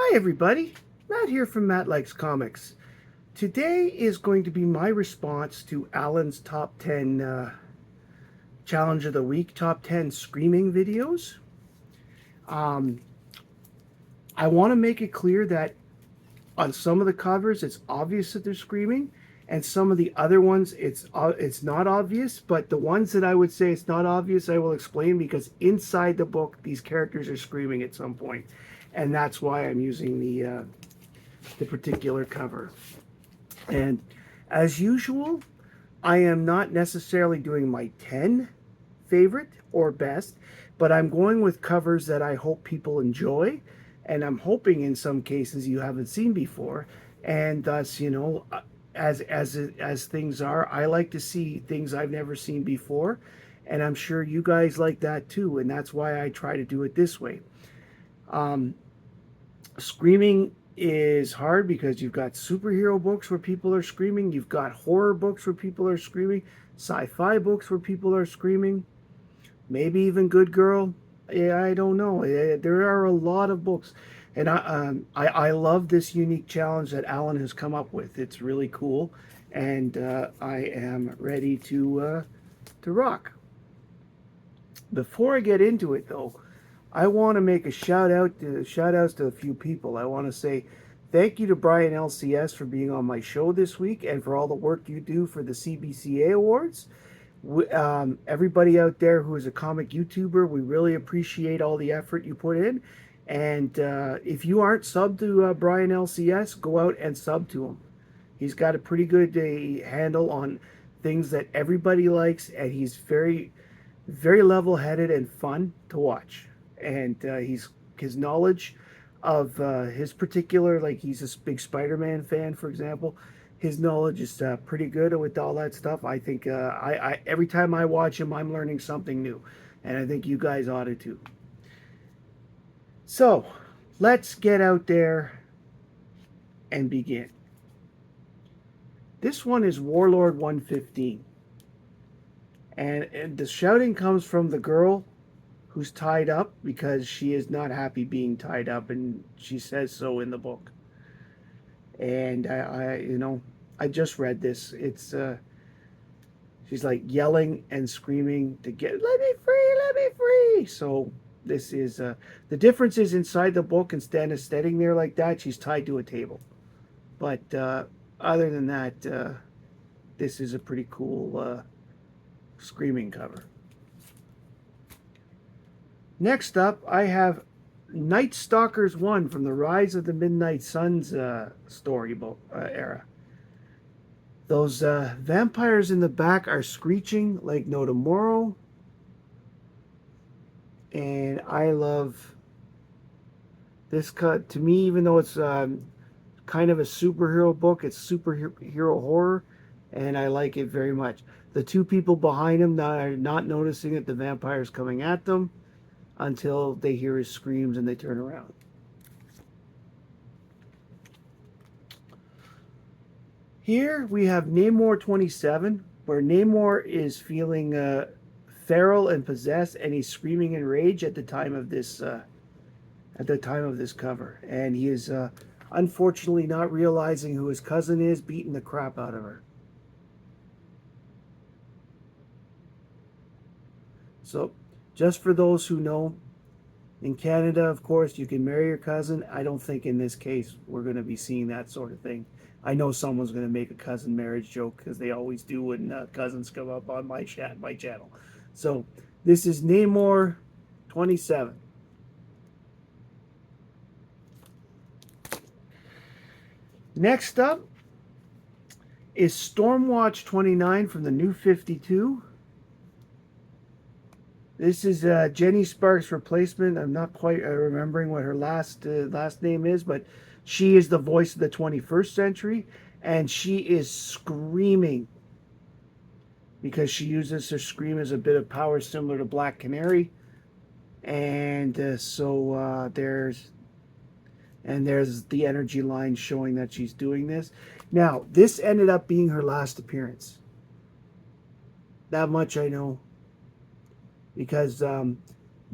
Hi everybody, Matt here from Matt Likes Comics. Today is going to be my response to Alan's top 10 challenge of the week, top 10 screaming videos. Um, I want to make it clear that on some of the covers it's obvious that they're screaming, and some of the other ones it's not obvious. But the ones that I would say it's not obvious, I will explain because inside the book these characters are screaming at some point, and that's why I'm using the particular cover. And as usual, I am not necessarily doing my 10 favorite or best, but I'm going with covers that I hope people enjoy. And I'm hoping in some cases you haven't seen before. And thus, as things are, I like to see things I've never seen before. And I'm sure you guys like that too. And that's why I try to do it this way. Um, Screaming is hard because you've got superhero books where people are screaming, you've got horror books where people are screaming, sci-fi books where people are screaming, maybe even Good Girl. Yeah, I don't know. There are a lot of books, and I love this unique challenge that Alan has come up with. It's really cool, and I am ready to rock. Before I get into it, though, I want to make a shout outs to a few people. I want to say thank you to Brian LCS for being on my show this week and for all the work you do for the CBCA Awards. Everybody out there who is a comic YouTuber, we really appreciate all the effort you put in. And if you aren't subbed to Brian LCS, go out and sub to him. He's got a pretty good handle on things that everybody likes, and he's very level-headed and fun to watch. And his knowledge of his particular, like he's a big Spider-Man fan, for example. His knowledge is pretty good with all that stuff. I think I every time I watch him, I'm learning something new, and I think you guys ought to too. So let's get out there and begin. This one is Warlord 115. And the shouting comes from the girl who's tied up because she is not happy being tied up, and she says so in the book. And I just read this. It's she's like yelling and screaming to get let me free, let me free. So this is the difference is inside the book, instead of standing there like that, she's tied to a table. But other than that, this is a pretty cool screaming cover. Next up, I have Night Stalkers 1 from the Rise of the Midnight Suns storybook era. Those vampires in the back are screeching like no tomorrow. And I love this cut. To me, even though it's kind of a superhero book, it's superhero horror, and I like it very much. The two people behind him are not noticing that the vampire's coming at them until they hear his screams and they turn around. Here we have Namor 27, where Namor is feeling feral and possessed, and he's screaming in rage at the time of this cover, and he is unfortunately not realizing who his cousin is, beating the crap out of her. So, just for those who know, in Canada, of course, you can marry your cousin. I don't think in this case we're going to be seeing that sort of thing. I know someone's going to make a cousin marriage joke because they always do when cousins come up on my channel. So this is Namor 27. Next up is Stormwatch 29 from the New 52. This is Jenny Sparks' replacement. I'm not quite remembering what her last name is, but she is the voice of the 21st century, and she is screaming because she uses her scream as a bit of power, similar to Black Canary. And so there's the energy line showing that she's doing this. Now, this ended up being her last appearance. That much I know. Because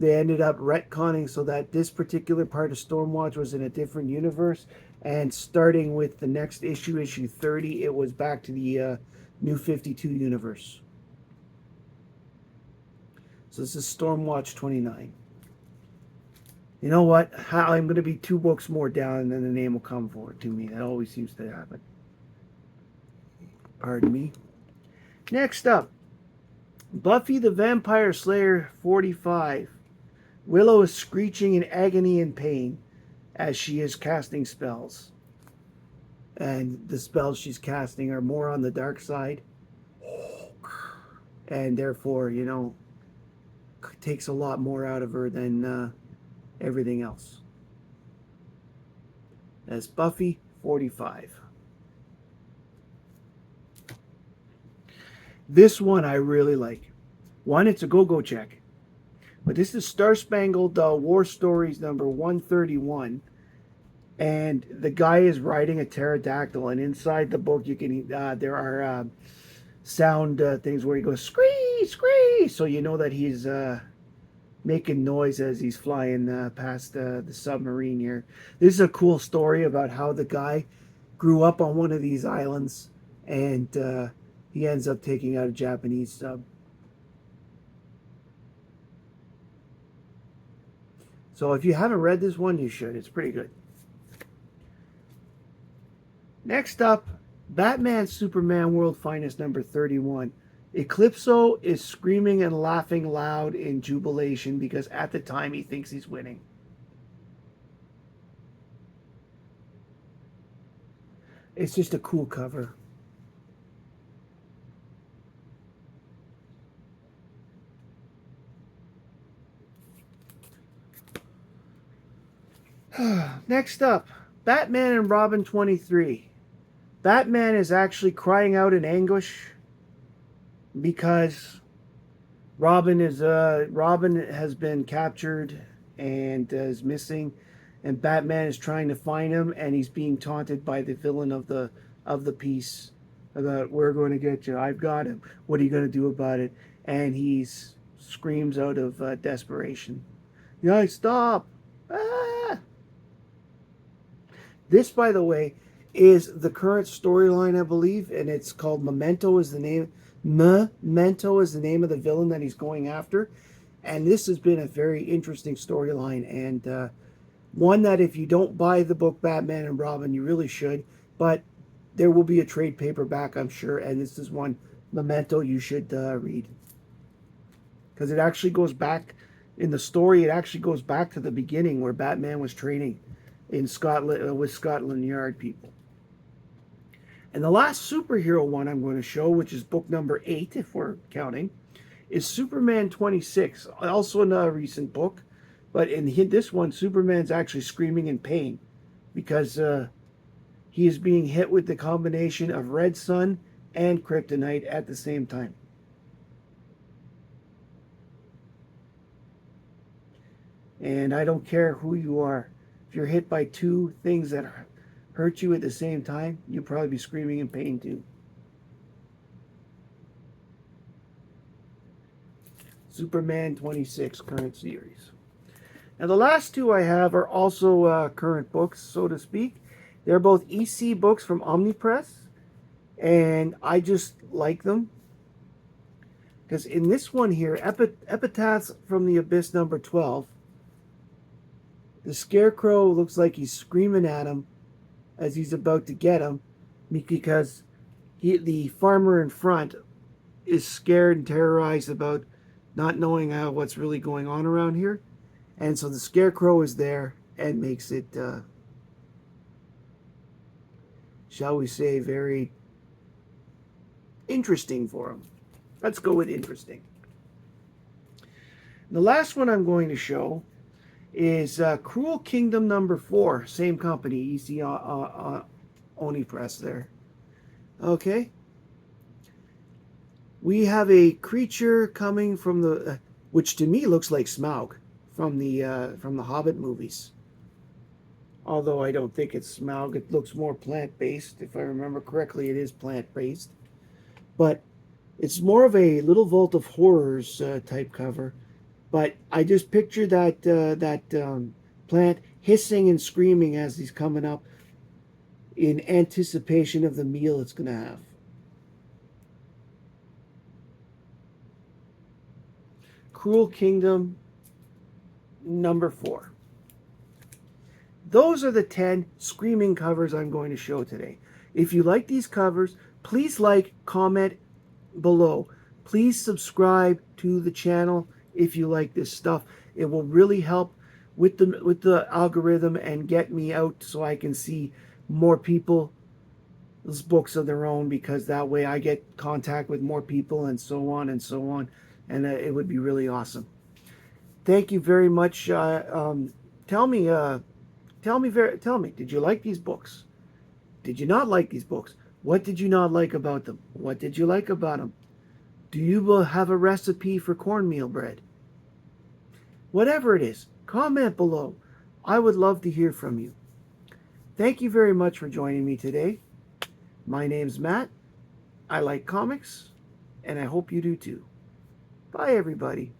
they ended up retconning so that this particular part of Stormwatch was in a different universe. And starting with the next issue, issue 30, it was back to the New 52 universe. So this is Stormwatch 29. You know what? I'm going to be 2 books more down and then the name will come forward to me. That always seems to happen. Pardon me. Next up, Buffy the Vampire Slayer 45. Willow is screeching in agony and pain as she is casting spells. And the spells she's casting are more on the dark side. And therefore, you know, takes a lot more out of her than everything else. That's Buffy 45. This one I really like. One, it's a go-go check. But this is Star Spangled War Stories number 131. And the guy is riding a pterodactyl. And inside the book, you can there are sound things where he goes, scree, scree. So you know that he's making noise as he's flying past the submarine here. This is a cool story about how the guy grew up on one of these islands. And he ends up taking out a Japanese sub. So if you haven't read this one, you should. It's pretty good. Next up, Batman Superman World Finest number 31. Eclipso is screaming and laughing loud in jubilation because at the time he thinks he's winning. It's just a cool cover. Next up, Batman and Robin 23. Batman is actually crying out in anguish because Robin has been captured and is missing, and Batman is trying to find him, and he's being taunted by the villain of the piece about, we're going to get you, I've got him, what are you going to do about it? And he screams out of desperation, "Yeah, stop! Ah!" This, by the way, is the current storyline, I believe, and it's called Memento is the name. Memento is the name of the villain that he's going after. And this has been a very interesting storyline, and one that if you don't buy the book Batman and Robin, you really should. But there will be a trade paperback, I'm sure, and this is one, Memento, you should read. Because it actually goes back, in the story, it actually goes back to the beginning where Batman was training in Scotland with Scotland Yard people. And the last superhero one I'm going to show, which is book number 8, if we're counting, is Superman 26, also in a recent book. But in this one, Superman's actually screaming in pain because he is being hit with the combination of Red Sun and Kryptonite at the same time. And I don't care who you are. If you're hit by 2 things that hurt you at the same time, you'll probably be screaming in pain too. Superman 26 current series. Now the last 2 I have are also current books, so to speak. They're both EC books from Omnipress, and I just like them. Because in this one here, Epitaphs from the Abyss number 12, the Scarecrow looks like he's screaming at him as he's about to get him, because the farmer in front is scared and terrorized about not knowing what's really going on around here. And so the Scarecrow is there and makes it, shall we say, very interesting for him. Let's go with interesting. The last one I'm going to show is Cruel Kingdom number 4, same company, EC Oni Press there. Okay. We have a creature coming from the, which to me looks like Smaug from the Hobbit movies. Although I don't think it's Smaug, it looks more plant-based. If I remember correctly, it is plant-based. But it's more of a Little Vault of Horrors type cover. But I just picture that plant hissing and screaming as he's coming up in anticipation of the meal it's going to have. Cruel Kingdom number 4. Those are the 10 screaming covers I'm going to show today. If you like these covers, please like, comment below. Please subscribe to the channel if you like this stuff. It will really help with the algorithm and get me out so I can see more people's books of their own, because that way I get contact with more people and so on and so on, and it would be really awesome. Thank you very much. Tell me, did you like these books? Did you not like these books? What did you not like about them? What did you like about them? Do you have a recipe for cornmeal bread? Whatever it is, comment below. I would love to hear from you. Thank you very much for joining me today. My name's Matt. I like comics, and I hope you do too. Bye, everybody.